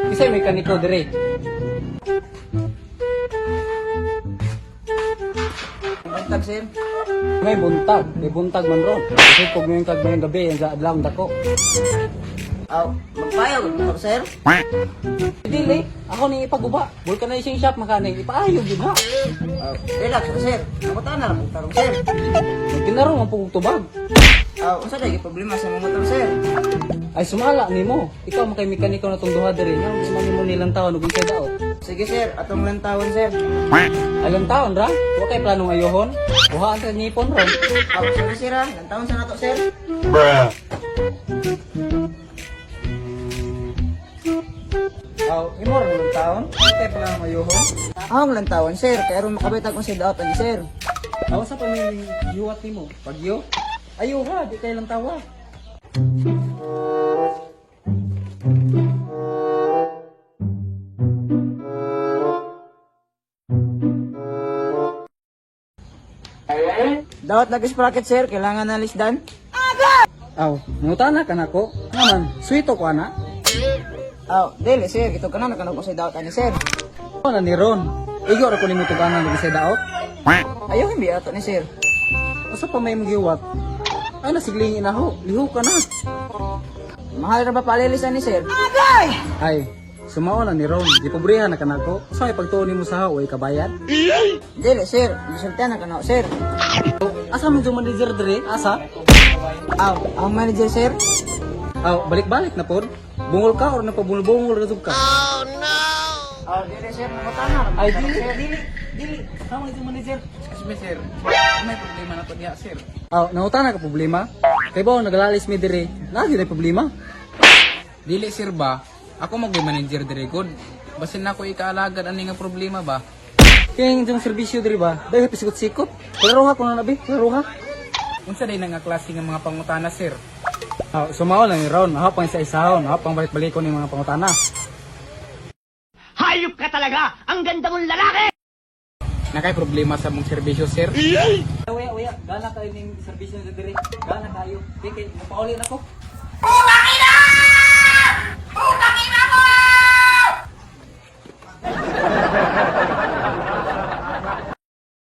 Kisay mekaniko dire. Bantag, sir. May buntag man ron. Kasi kung ngayon kag ngayong gabi, yan sa adlaw dako. Aw, magpayag ko, sir. Dili, ako ni ipaguba. Vulcanizing shop makaning ipaayog yun ha. Aw, relax ka, sir. Nakutaan na lang kung tarong, sir. Kinaro ang pugtubag. Aw, unsa day problema sa mga motor, sir? Ay sumala nimo. Ikaw makay mekaniko na tong duha diri. Nga gusto man nimo nilang taon ug unsay daot. Sige, sir. Atong lantawon, sir. Alang taon ra? Wa kay planong ayohon. Buhaan ka nipon ron. Aw, sorry, sir, ha. Lantawon sa nato, sir. Aw, imo ra ng taon. Wa kay planong ayohon. Ang lantawon, sir. Kaya ron makabitag kung sa daot ni sir. Aw sa pa may yuwat nimo. Pagyo. Ayo ha, di kay lang tawa. Daot lagi sprocket, sir. Kailangan na lisdan. Aw, ngutana ka nako. Naman, sweeto ko ana. Aw, dili, sir. Ito ka na nakanong kung sa daot ni sir. Ano ni Ron? Igo ra ko nimo tuganan ug sa daot. Ayaw hindi ato ni sir. Asa pa may magiwat? Ay nasiglingi na ho. Liho ka na. Mahal ra ba palilisan ni sir? Ay, sumao na ni Ron. Di pobrehan na kanako. Asa may pagtuon nimo sa way kabayad? Dili, sir. Gisultihan na kana, sir. Asa man yung manager dire? Asa? Aw, ang manager, sir. Aw, balik-balik na pod. Bungol ka or napabungol-bungol ra ka? Aw, dili, sir. Namutana. Ay, dili. Sama yung manager. Excuse me, sir. May problema na to diya, sir. Aw, nangutana ka problema? Kay ba naglalis mi dire? Lagi na problema. Dili, sir ba? Ako mag-manager dire good. Basin na ko ikaalagad ani nga problema ba? Kaya yung serbisyo dire ba? Dahil pisikot-sikot. Klaruha ko na nabi. Klaruha. Unsa day nga klase nga mga pangutana, sir? Aw, sumao lang ni Ron. Hapang isa-isahon. Hapang balik-balik ko ni mga pangutana. Hayop ka talaga! Ang ganda mong lalaki! Nakay problema sa mong serbisyo, sir? Uya. Gana kayo ng serbisyo na dire. Gana kayo. Kaya, mapauli na ko. Pumaki na!